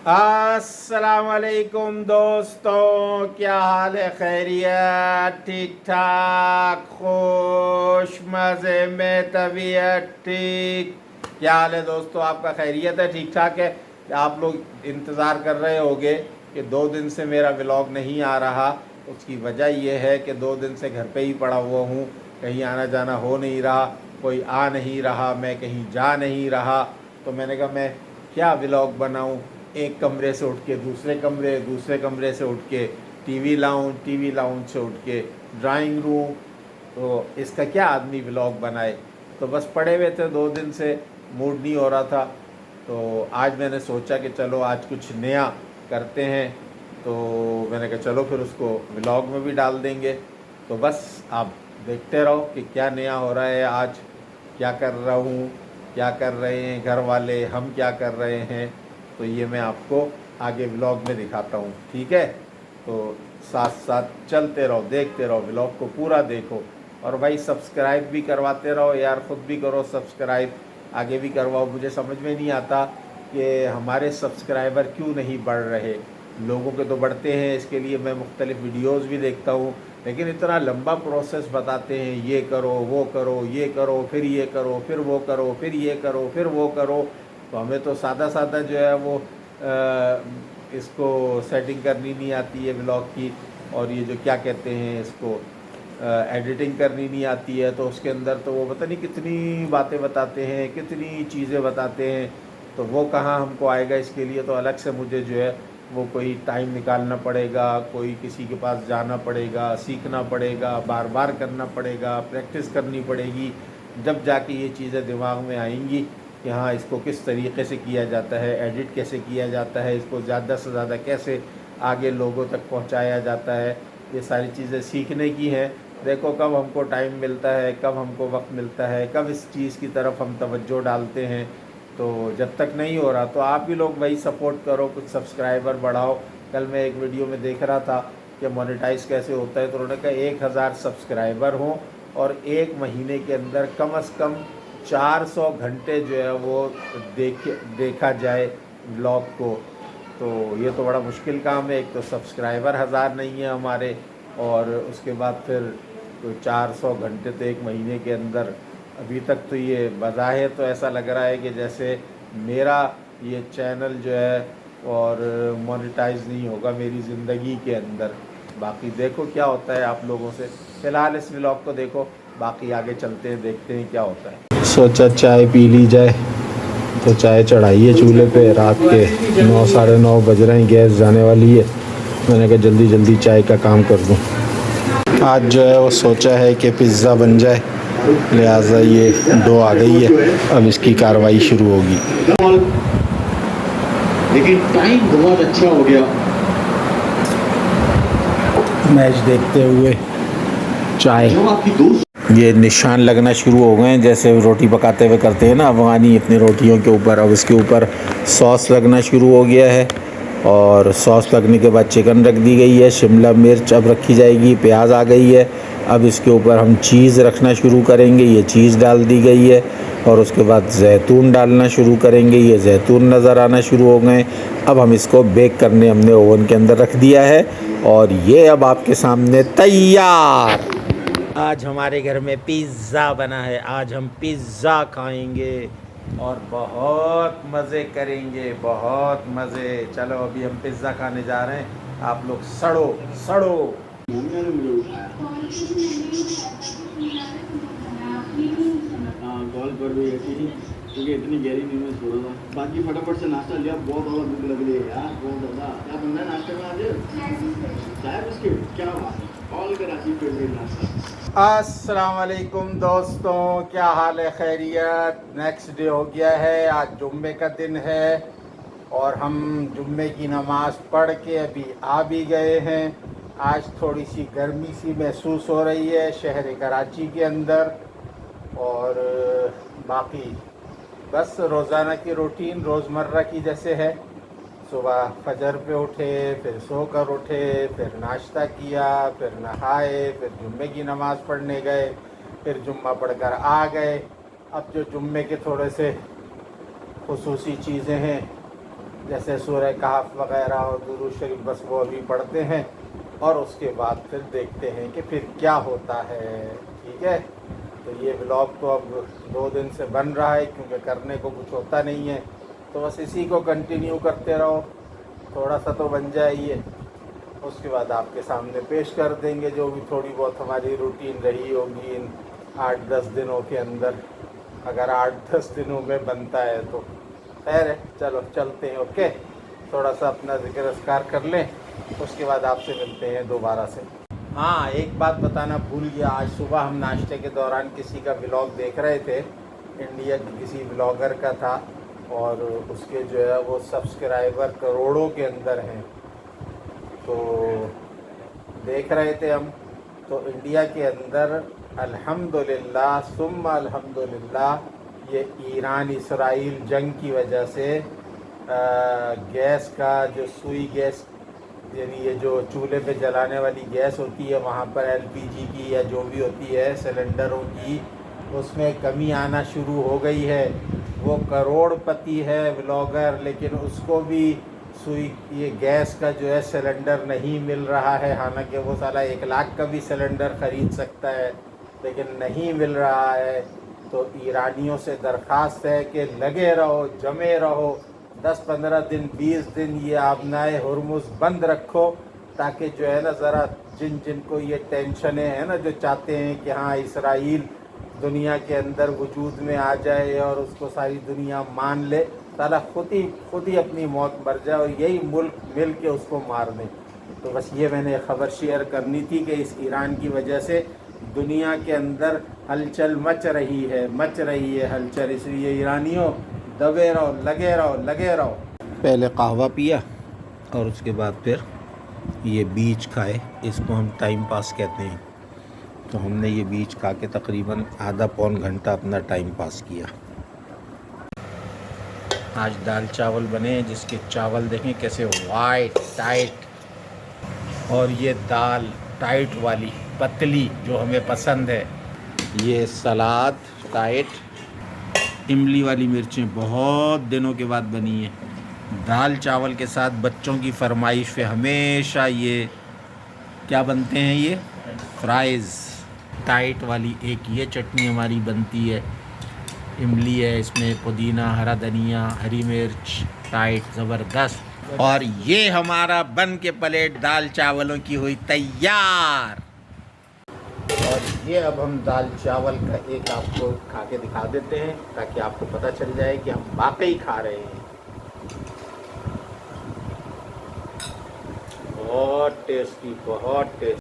अस्सलाम वालेकुम दोस्तों, क्या हाल है? खैरियत? ठीक ठाक, खुश, मज़े में, तबीयत ठीक? क्या हाल है दोस्तों? आपका खैरियत है? ठीक ठाक है? आप लोग इंतज़ार कर रहे होंगे कि 2 दिन से मेरा व्लॉग नहीं आ रहा। उसकी वजह यह है कि 2 दिन से घर पे ही पड़ा हुआ हूँ, कहीं आना जाना हो नहीं रहा, कोई आ नहीं रहा, मैं कहीं जा नहीं रहा। तो मैंने कहा मैं क्या व्लॉग बनाऊँ। एक कमरे से उठ के दूसरे कमरे, दूसरे कमरे से उठ के टीवी लाऊं, टीवी लाउंज से उठ के ड्राइंग रूम, तो इसका क्या आदमी व्लॉग बनाए। तो बस पड़े हुए थे 2 दिन से, मूड नहीं हो रहा था। तो आज मैंने सोचा कि चलो आज कुछ नया करते हैं, तो मैंने कहा चलो फिर उसको व्लॉग में भी डाल देंगे। तो बस आप देखते रहो कि क्या नया हो रहा है आज, क्या कर रहा हूँ, क्या कर रहे हैं घर वाले, हम क्या कर रहे हैं। तो ये मैं आपको आगे व्लॉग में दिखाता हूँ, ठीक है? तो साथ साथ चलते रहो, देखते रहो, व्लॉग को पूरा देखो। और भाई सब्सक्राइब भी करवाते रहो यार, ख़ुद भी करो सब्सक्राइब, आगे भी करवाओ। मुझे समझ में नहीं आता कि हमारे सब्सक्राइबर क्यों नहीं बढ़ रहे। लोगों के तो बढ़ते हैं, इसके लिए मैं मुख्तलिफ़ वीडियोज़ भी देखता हूँ, लेकिन इतना लंबा प्रोसेस बताते हैं, ये करो, वो करो, ये करो, फिर ये करो, फिर वो करो, फिर ये करो, फिर वो करो। तो हमें तो सादा सादा जो है वो इसको सेटिंग करनी नहीं आती है व्लॉग की। और ये जो क्या कहते हैं इसको, एडिटिंग करनी नहीं आती है। तो उसके अंदर तो वो पता नहीं कितनी बातें बताते हैं, कितनी चीज़ें बताते हैं। तो वो कहाँ हमको आएगा। इसके लिए तो अलग से मुझे जो है वो कोई टाइम निकालना पड़ेगा, कोई किसी के पास जाना पड़ेगा, सीखना पड़ेगा, बार बार करना पड़ेगा, प्रैक्टिस करनी पड़ेगी। जब जाके ये चीज़ें दिमाग में आएंगी कि हाँ इसको किस तरीके से किया जाता है, एडिट कैसे किया जाता है, इसको ज़्यादा से ज़्यादा कैसे आगे लोगों तक पहुंचाया जाता है। ये सारी चीज़ें सीखने की हैं। देखो कब हमको टाइम मिलता है, कब हमको वक्त मिलता है, कब इस चीज़ की तरफ हम तवज्जो डालते हैं। तो जब तक नहीं हो रहा तो आप भी लोग भाई सपोर्ट करो, कुछ सब्सक्राइबर बढ़ाओ। कल मैं एक वीडियो में देख रहा था कि मोनेटाइज कैसे होता है, तो उन्होंने कहा 1000 सब्सक्राइबर हों और 1 महीने के अंदर कम से कम 400 घंटे जो है वो देखा जाए व्लॉग को। तो ये तो बड़ा मुश्किल काम है। एक तो सब्सक्राइबर 1000 नहीं है हमारे, और उसके बाद फिर तो 400 घंटे तो 1 महीने के अंदर। अभी तक तो ये बज़ाहिर तो ऐसा लग रहा है कि जैसे मेरा ये चैनल जो है और मोनेटाइज नहीं होगा मेरी ज़िंदगी के अंदर। बाकी देखो क्या होता है आप लोगों से। फ़िलहाल इस व्लॉग को देखो, बाकी आगे चलते हैं, देखते हैं क्या होता है। सोचा चाय पी ली जाए, तो चाय चढ़ाई है चूल्हे पे। रात के 9 साढ़े 9 बज रहे हैं, गैस जाने वाली है। मैंने कहा जल्दी जल्दी चाय का काम कर दूं। आज जो है वो सोचा है कि पिज़्ज़ा बन जाए, लिहाजा ये डो आ गई है, अब इसकी कार्रवाई शुरू होगी। लेकिन टाइम बहुत अच्छा हो गया। मैच देखते हुए चाय, ये निशान लगना शुरू हो गए हैं, जैसे रोटी पकाते हुए करते हैं ना अफगानी, इतनी रोटियों के ऊपर। अब इसके ऊपर सॉस लगना शुरू हो गया है, और सॉस लगने के बाद चिकन रख दी गई है, शिमला मिर्च अब रखी जाएगी, प्याज आ गई है। अब इसके ऊपर हम चीज़ रखना शुरू करेंगे, ये चीज़ डाल दी गई है। और उसके बाद जैतून डालना शुरू करेंगे, ये जैतून नज़र आना शुरू हो गए। अब हम इसको बेक करने हमने ओवन के अंदर रख दिया है, और ये अब आपके सामने तैयार। आज हमारे घर में पिज़्ज़ा बना है, आज हम पिज़्ज़ा खाएंगे और बहुत मज़े करेंगे, बहुत मज़े। चलो अभी हम पिज़्ज़ा खाने जा रहे हैं, आप लोग सड़ो सड़ो। कॉल पर भी ऐसी ही, क्योंकि इतनी गहरी नींद में छोड़ा था। बाकी फटाफट से नाश्ता लिया, बहुत ज़्यादा भूख लग रही है यार, बहुत ज़्यादा। क्या बनना है नाश्ते में आज? चाय बिस्किट, क्या बात है। कॉल करा की फेवरेट नाश्ता। अस्सलाम वालेकुम दोस्तों, क्या हाल है? खैरियत? नेक्स्ट डे हो गया है, आज जुम्मे का दिन है और हम जुम्मे की नमाज़ पढ़ के अभी आ भी गए हैं। आज थोड़ी सी गर्मी सी महसूस हो रही है शहर कराची के अंदर। और बाकी बस रोज़ाना की रूटीन रोज़मर्रा की जैसे है। सुबह फजर पे उठे, फिर सोकर उठे, फिर नाश्ता किया, फिर नहाए, फिर जुम्मे की नमाज़ पढ़ने गए, फिर जुम्मा पढ़कर आ गए। अब जो जुम्मे के थोड़े से खुसूसी चीज़ें हैं जैसे सूरह कहफ वगैरह और दुरूद शरीफ, बस वो अभी पढ़ते हैं और उसके बाद फिर देखते हैं कि फिर क्या होता है। ठीक है, तो ये व्लॉग तो अब 2 दिन से बन रहा है क्योंकि करने को कुछ होता नहीं है, तो बस इसी को कंटिन्यू करते रहो, थोड़ा सा तो बन जाए ये। उसके बाद आपके सामने पेश कर देंगे जो भी थोड़ी बहुत हमारी रूटीन रही होगी इन 8-10 दिनों के अंदर, अगर 8-10 दिनों में बनता है तो। खैर है, चलो चलते हैं। ओके, थोड़ा सा अपना जिक्र अस्कार कर लें, उसके बाद आपसे मिलते हैं दोबारा से। हाँ, एक बात बताना भूल गया, आज सुबह हम नाश्ते के दौरान किसी का व्लॉग देख रहे थे, इंडिया की किसी ब्लॉगर का था, और उसके जो है वो सब्सक्राइबर करोड़ों के अंदर हैं। तो देख रहे थे हम, तो इंडिया के अंदर अल्हम्दुलिल्लाह सुम्मा अल्हम्दुलिल्लाह ये ईरान इसराइल जंग की वजह से गैस का जो सुई गैस, यानी ये जो चूल्हे पे जलाने वाली गैस होती है, वहाँ पर एलपीजी की या जो भी होती है सिलेंडरों की, उसमें कमी आना शुरू हो गई है। वो करोड़पति है व्लॉगर, लेकिन उसको भी सुई ये गैस का जो है सिलेंडर नहीं मिल रहा है। हालांकि वो साला 1 लाख का भी सिलेंडर ख़रीद सकता है, लेकिन नहीं मिल रहा है। तो ईरानियों से दरख्वास्त है कि लगे रहो, जमे रहो, 10-15 दिन 20 दिन ये आबनाए हुर्मुज़ बंद रखो, ताकि जो है ना ज़रा जिनको ये टेंशनें हैं ना, जो चाहते हैं कि हाँ इसराइल दुनिया के अंदर वजूद में आ जाए और उसको सारी दुनिया मान ले, साला खुद ही अपनी मौत मर जाए और यही मुल्क मिल के उसको मार दें। तो बस ये मैंने ख़बर शेयर करनी थी कि इस ईरान की वजह से दुनिया के अंदर हलचल मच रही है हलचल। इसलिए ईरानियों दबे रहो, लगे रहो। पहले कहवा पिया और उसके बाद फिर ये बीज खाए, इसको हम टाइम पास कहते हैं। तो हमने ये बीज खा के तकरीबन आधा पौन घंटा अपना टाइम पास किया। आज दाल चावल बने, जिसके चावल देखें कैसे वाइट टाइट, और ये दाल टाइट वाली पतली जो हमें पसंद है। ये सलाद टाइट, इमली वाली मिर्चें बहुत दिनों के बाद बनी है। दाल चावल के साथ बच्चों की फरमाइश पे हमेशा ये क्या बनते हैं, ये फ्राइज़ टाइट वाली। एक ये चटनी हमारी बनती है, इमली है इसमें, पुदीना, हरा धनिया, हरी मिर्च, टाइट ज़बरदस्त। और ये हमारा बन के प्लेट दाल चावलों की हुई तैयार। और ये अब हम दाल चावल का एक आपको खा के दिखा देते हैं, ताकि आपको पता चल जाए कि हम वाकई खा रहे हैं। बहुत टेस्टी, बहुत टेस्टी।